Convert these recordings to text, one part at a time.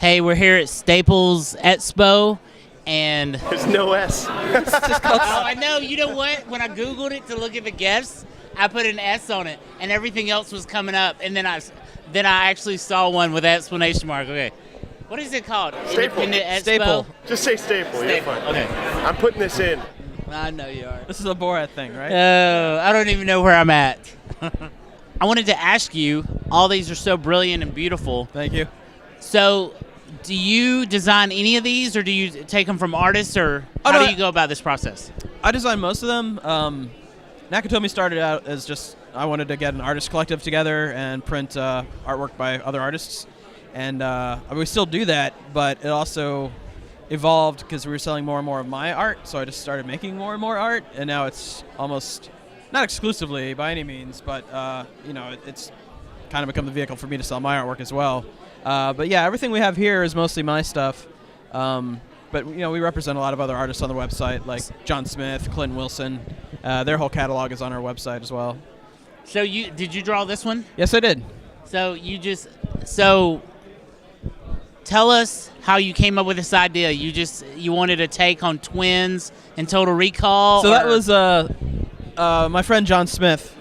Hey, we're here at Staples Expo, and There's no S. I know. You know what? When I Googled it to look at the guests, I put an S on it, and everything else was coming up. And then I actually saw one with an exclamation mark. Okay, what is it called? Staple. Independent Expo? Staple. Just say staple. You're fine. Okay. I'm putting this in. I know you are. This is a Borat thing, right? I don't even know where I'm at. I wanted to ask you, all these are so brilliant and beautiful. Thank you. So, do you design any of these, or do you take them from artists, or how do you go about this process? I design most of them. Nakatomi started out as just, I wanted to get an artist collective together and print artwork by other artists. And we still do that, but it also evolved because we were selling more and more of my art, so I just started making more and more art, and now it's almost, not exclusively by any means, but it's kind of become the vehicle for me to sell my artwork as well. But yeah, everything we have here is mostly my stuff. But we represent a lot of other artists on the website, like John Smith, Clinton Wilson. Their whole catalog is on our website as well. So did you draw this one? Yes, I did. So tell us how you came up with this idea. You wanted a take on twins and Total Recall? So that was my friend John Smith.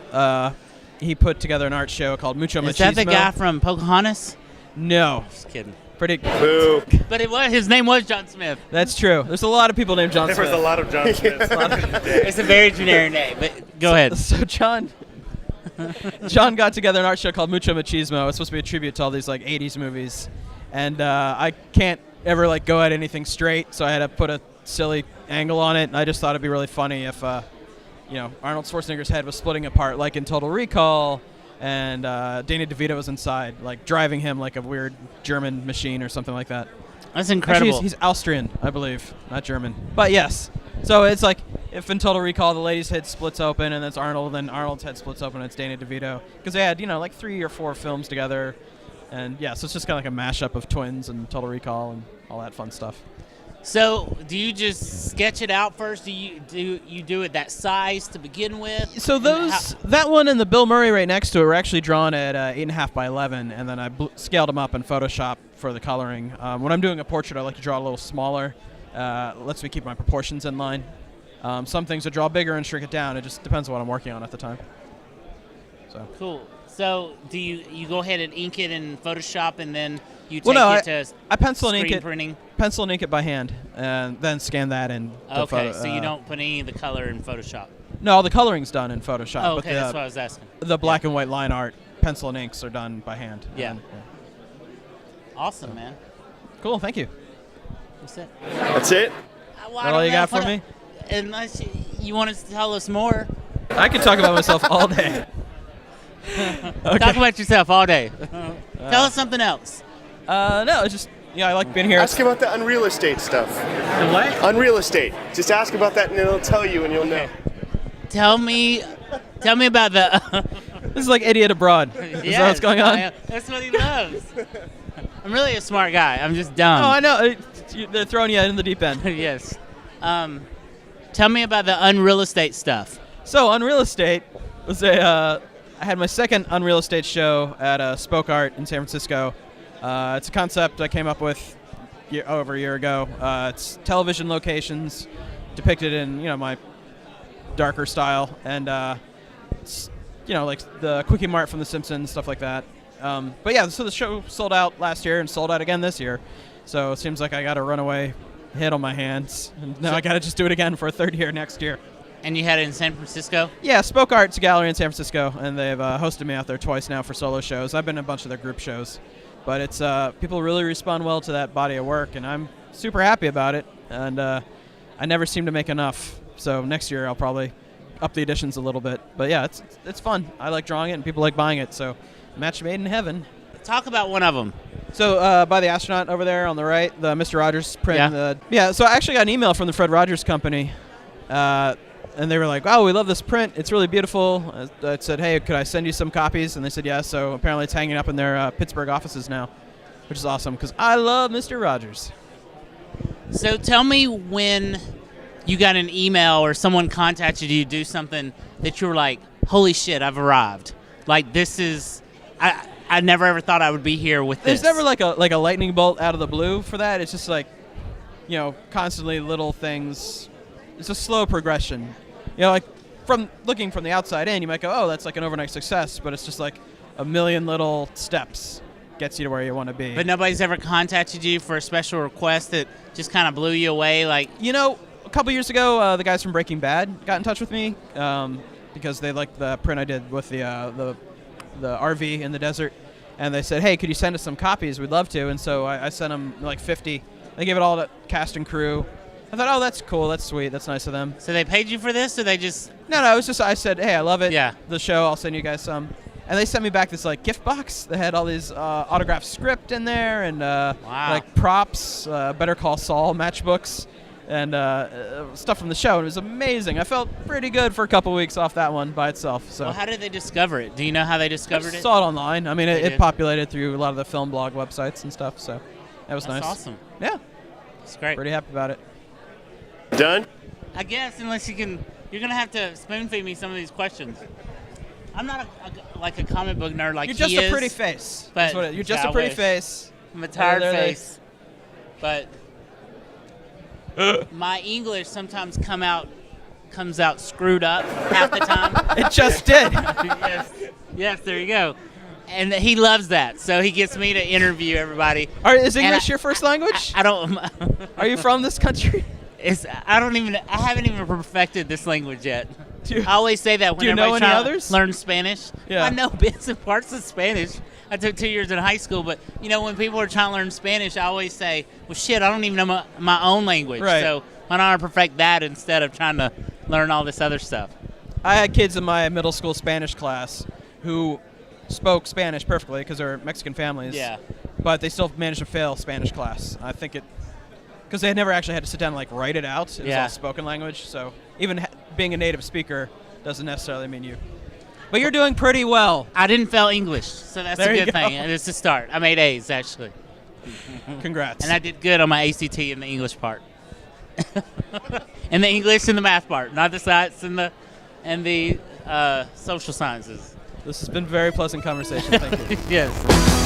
He put together an art show called Mucho Machismo. Is that the guy from Pocahontas? No. Just kidding. Pretty. Boo. But his name was John Smith. That's true. There's a lot of people named John There Smith. was a lot of John Smiths. It's a very generic name, but go ahead. So John got together an art show called Mucho Machismo. It's supposed to be a tribute to all these 80s movies, and I can't ever go at anything straight, so I had to put a silly angle on it. And I just thought it'd be really funny if Arnold Schwarzenegger's head was splitting apart like in Total Recall, and Danny DeVito was inside, driving him like a weird German machine or something like that. That's incredible. Actually, he's Austrian, I believe, not German. But yes. So it's like if in Total Recall the lady's head splits open and it's Arnold, then Arnold's head splits open and it's Danny DeVito. Because they had, 3 or 4 films together. And yeah, so it's just kind of like a mashup of Twins and Total Recall and all that fun stuff. So do you just sketch it out first? Do you do it that size to begin with? So that one and the Bill Murray right next to it were actually drawn at 8.5 by 11, and then I scaled them up in Photoshop for the coloring. When I'm doing a portrait, I like to draw a little smaller. Lets me keep my proportions in line. Some things I draw bigger and shrink it down. It just depends on what I'm working on at the time. So cool. So do you go ahead and ink it in Photoshop and then you take it to I pencil and ink screen it. printing? Pencil and ink it by hand, and then scan that in. Okay, so you don't put any of the color in Photoshop. No, all the coloring's done in Photoshop. Oh, but okay, that's what I was asking. The black and white line art, pencil and inks are done by hand. Yeah. Awesome, man. Cool, thank you. That's it. That's it? Well, That all you got for me? Unless you want to tell us more. I could talk about myself all day. Okay. Talk about yourself all day. Tell us something else. No, it's just, I like being here. Ask about the unreal estate stuff. The what? Unreal estate. Just ask about that and it'll tell you and you'll know. Tell me about the... This is like Idiot Abroad. Is that what's going on? That's what he loves. I'm really a smart guy. I'm just dumb. Oh, I know. They're throwing you in the deep end. Yes. Tell me about the unreal estate stuff. So, Unreal Estate was I had my second Unreal Estate show at Spoke Art in San Francisco. It's a concept I came up with over a year ago. It's television locations depicted in, my darker style. And, it's, like the Quickie Mart from The Simpsons, stuff like that. But yeah, so the show sold out last year and sold out again this year. So it seems like I got a runaway hit on my hands. And now I got to just do it again for a third year next year. And you had it in San Francisco? Yeah, Spoke Art's a gallery in San Francisco, and they've hosted me out there twice now for solo shows. I've been in a bunch of their group shows. But it's people really respond well to that body of work, and I'm super happy about it. And I never seem to make enough. So next year I'll probably up the editions a little bit. But yeah, it's fun. I like drawing it, and people like buying it. So match made in heaven. Talk about one of them. So by the astronaut over there on the right, the Mr. Rogers print. Yeah. So I actually got an email from the Fred Rogers Company. And they were like, "Wow, we love this print. It's really beautiful." I said, "Hey, could I send you some copies?" And they said, "Yes." So apparently it's hanging up in their Pittsburgh offices now, which is awesome because I love Mr. Rogers. So tell me when you got an email or someone contacted you to do something that you were like, "Holy shit, I've arrived." Like this is, I I never ever thought I would be here with this. There's never like a lightning bolt out of the blue for that. It's just like, constantly little things. It's a slow progression. Like from looking from the outside in, you might go, oh, that's like an overnight success, but it's just like a million little steps gets you to where you want to be. But nobody's ever contacted you for a special request that just kind of blew you away, like. A couple years ago, the guys from Breaking Bad got in touch with me because they liked the print I did with the RV in the desert, and they said, hey, could you send us some copies? We'd love to. And so I sent them like 50. They gave it all to cast and crew. I thought, oh, that's cool, that's sweet, that's nice of them. So they paid you for this, or they just? No, it was just, I said, hey, I love it. Yeah. The show, I'll send you guys some. And they sent me back this like gift box that had all these autographed script in there and like props, Better Call Saul matchbooks, and stuff from the show. And it was amazing. I felt pretty good for a couple weeks off that one by itself. So. Well, how did they discover it? Do you know how they discovered I it? saw it online. I mean, it populated through a lot of the film blog websites and stuff. So that was nice. That's awesome. Yeah. It's great. Pretty happy about it. Done? I guess, unless you're going to have to spoon feed me some of these questions. I'm not like a comic book nerd like you're just he is. a pretty face. But You're just a pretty face. I'm a tired face. But my English sometimes comes out screwed up half the time. It just did. Yes, there you go. And he loves that, so he gets me to interview everybody. Is English your first language? I don't. Are you from this country? I haven't even perfected this language yet. I always say that whenever I try to learn Spanish. Yeah. I know bits and parts of Spanish. I took 2 years in high school, but when people are trying to learn Spanish, I always say, well, shit, I don't even know my own language. Right. So why don't I perfect that instead of trying to learn all this other stuff? I had kids in my middle school Spanish class who spoke Spanish perfectly because they're Mexican families. Yeah. But they still managed to fail Spanish class. I think because they had never actually had to sit down and like write it out. It was all spoken language. So even being a native speaker doesn't necessarily mean you. But you're doing pretty well. I didn't fail English, so that's a good thing. It's a start. I made A's, actually. Congrats. And I did good on my ACT in the English part. And the English and the math part, not the science and the social sciences. This has been a very pleasant conversation. Thank you. Yes.